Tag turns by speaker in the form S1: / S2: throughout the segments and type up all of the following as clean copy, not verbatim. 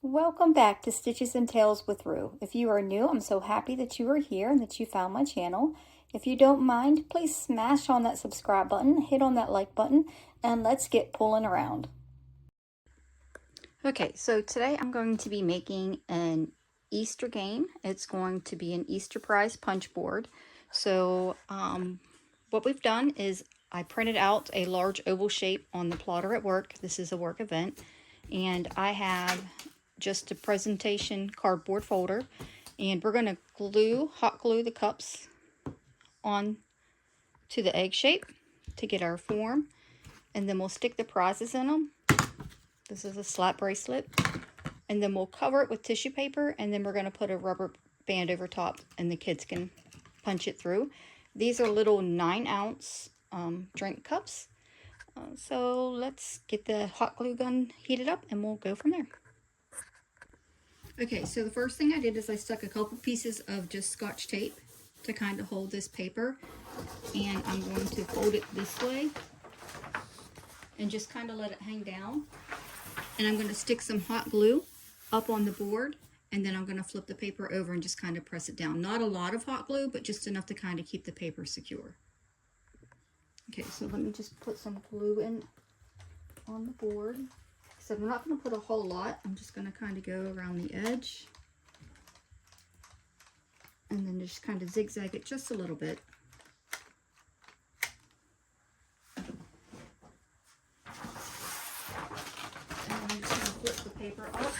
S1: Welcome back to Stitches and Tales with Rue. If you are new, I'm so happy that you are here and that you found my channel. If you don't mind, please smash on that subscribe button, hit on that like button, and let's get pulling around. Okay, so today I'm going to be making an Easter game. It's going to be an Easter prize punch board. So what we've done is I printed out a large oval shape on the plotter at work. This is a work event. And I have just a presentation cardboard folder. And we're going to hot glue the cups on to the egg shape to get our form. And then we'll stick the prizes in them. This is a slap bracelet. And then we'll cover it with tissue paper, and then we're going to put a rubber band over top, and the kids can punch it through. These are little 9-ounce drink cups. So let's get the hot glue gun heated up, and we'll go from there. Okay, so the first thing I did is I stuck a couple pieces of just Scotch tape to kind of hold this paper, and I'm going to fold it this way and just kind of let it hang down. And I'm going to stick some hot glue up on the board, and then I'm going to flip the paper over and just kind of press it down. Not a lot of hot glue, but just enough to kind of keep the paper secure. Okay, so let me just put some glue in on the board. So I'm not going to put a whole lot. I'm just going to kind of go around the edge and then just kind of zigzag it just a little bit. Flip the paper up.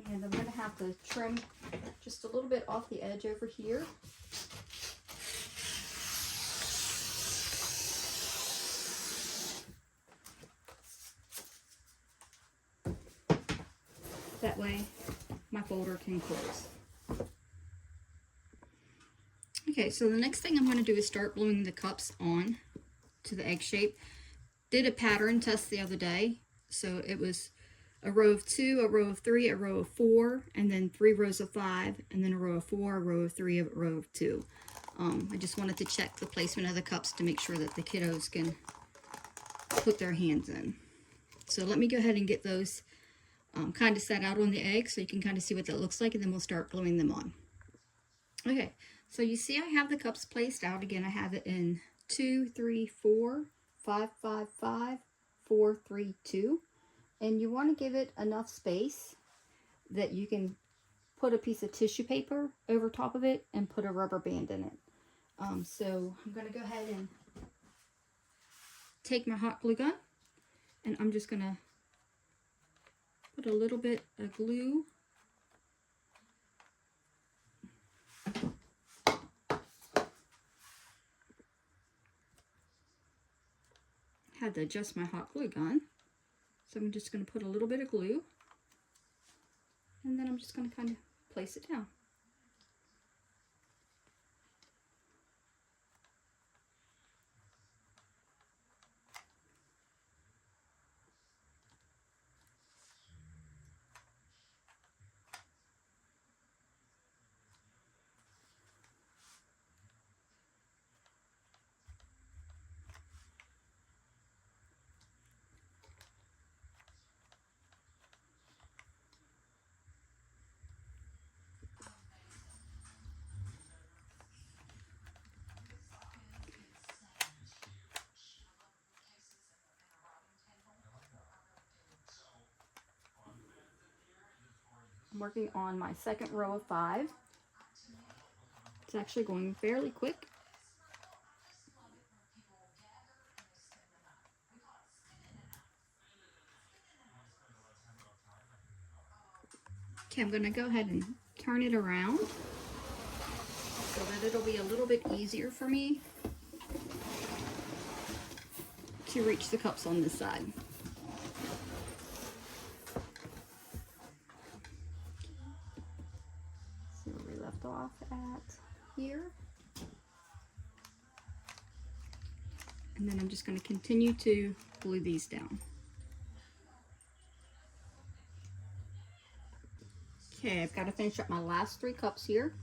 S1: And I'm going to have to trim just a little bit off the edge over here. That way my folder can close. Okay, so the next thing I'm going to do is start gluing the cups on to the egg shape. Did a pattern test the other day. So it was a row of 2, a row of 3, a row of 4, and then 3 rows of 5, and then a row of 4, a row of 3, a row of 2. I just wanted to check the placement of the cups to make sure that the kiddos can put their hands in. So let me go ahead and get those kind of set out on the egg so you can kind of see what that looks like, and then we'll start gluing them on. Okay, so you see I have the cups placed out. Again, I have it in 2, 3, 4, 5, 5, 5, 4, 3, 2. And you want to give it enough space that you can put a piece of tissue paper over top of it and put a rubber band in it. So I'm going to go ahead and take my hot glue gun, and I'm just going to put a little bit of glue had to adjust my hot glue gun. So I'm just going to put a little bit of glue, and then I'm just going to kind of place it down. I'm working on my second row of 5. It's actually going fairly quick. Okay, I'm going to go ahead and turn it around so that it'll be a little bit easier for me to reach the cups on this side. off at here. And then I'm just going to continue to glue these down. Okay, I've got to finish up my last 3 cups here.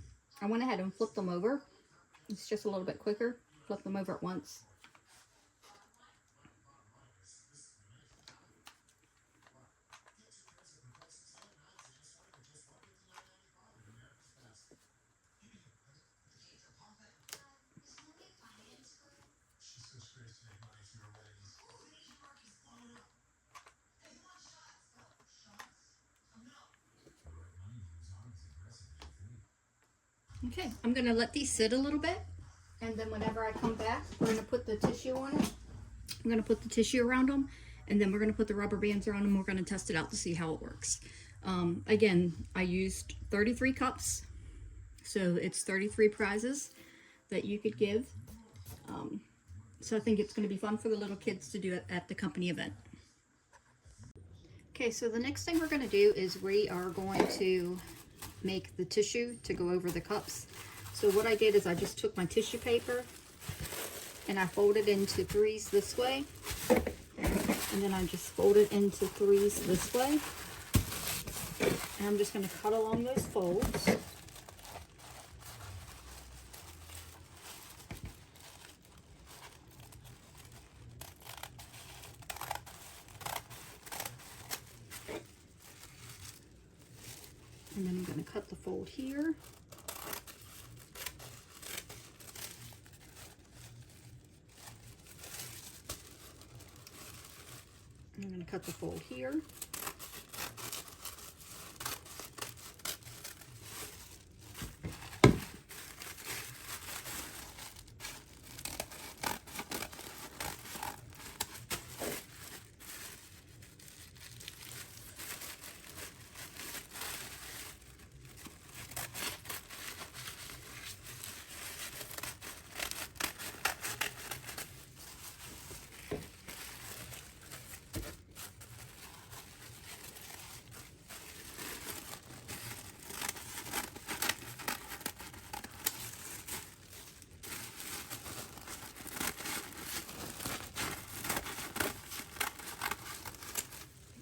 S1: I went ahead and flipped them over. It's just a little bit quicker. Flip them over at once. Okay, I'm going to let these sit a little bit, and then whenever I come back, we're going to put the tissue on it. I'm going to put the tissue around them, and then we're going to put the rubber bands around them. We're going to test it out to see how it works. Again, I used 33 cups, so it's 33 prizes that you could give. So I think it's going to be fun for the little kids to do it at the company event. Okay, so the next thing we're going to do is we are going to make the tissue to go over the cups. So what I did is I just took my tissue paper and I folded into 3s this way, and then I just folded into 3s this way, and I'm just going to cut along those folds. And then I'm going to cut the fold here. I'm going to cut the fold here.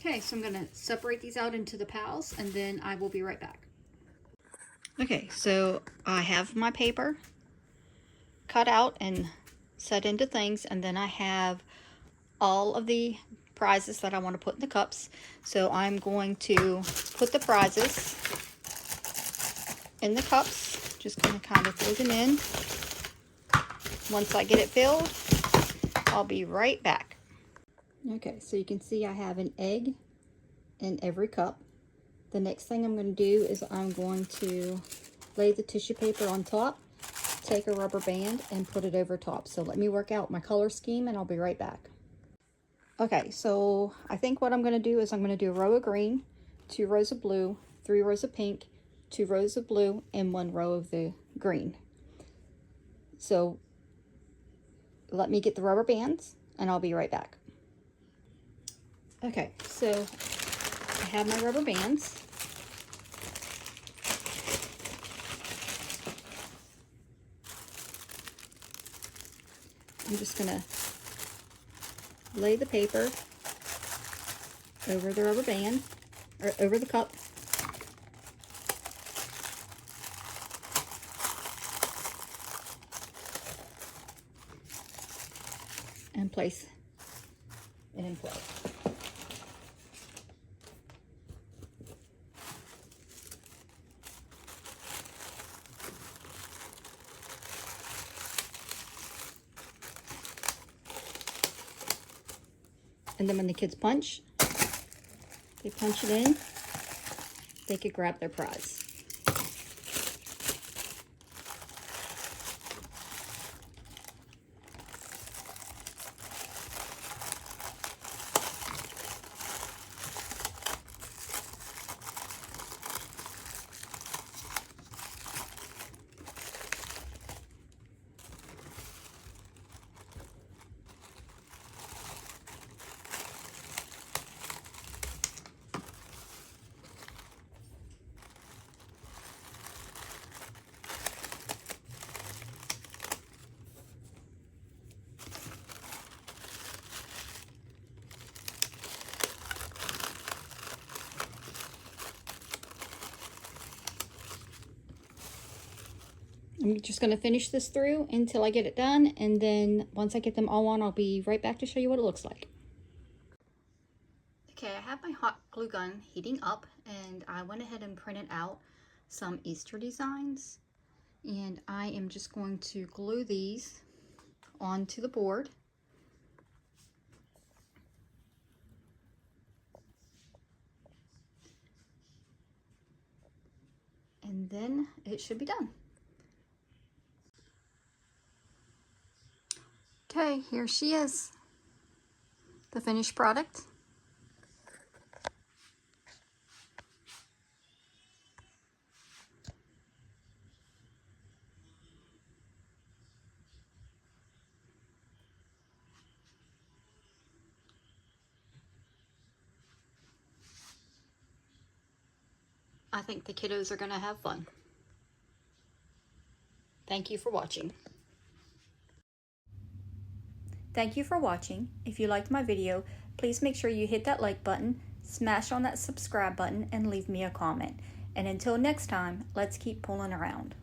S1: Okay, so I'm going to separate these out into the piles, and then I will be right back. Okay, so I have my paper cut out and set into things, and then I have all of the prizes that I want to put in the cups. So I'm going to put the prizes in the cups. Just going to kind of throw them in. Once I get it filled, I'll be right back. Okay, so you can see I have an egg in every cup. The next thing I'm going to do is I'm going to lay the tissue paper on top, take a rubber band, and put it over top. So let me work out my color scheme, and I'll be right back. Okay, so I think what I'm going to do is I'm going to do a row of green, 2 rows of blue, 3 rows of pink, 2 rows of blue, and 1 row of the green. So let me get the rubber bands, and I'll be right back. Okay, so I have my rubber bands. I'm just going to lay the paper over the rubber band, or over the cup. And place it in place. And then when the kids punch, they punch it in, they could grab their prize. I'm just going to finish this through until I get it done, and then once I get them all on, I'll be right back to show you what it looks like. Okay, I have my hot glue gun heating up, and I went ahead and printed out some Easter designs, and I am just going to glue these onto the board. And then it should be done. Okay, here she is, the finished product. I think the kiddos are going to have fun. Thank you for watching. Thank you for watching. If you liked my video, please make sure you hit that like button, smash on that subscribe button, and leave me a comment. And until next time, let's keep pulling around.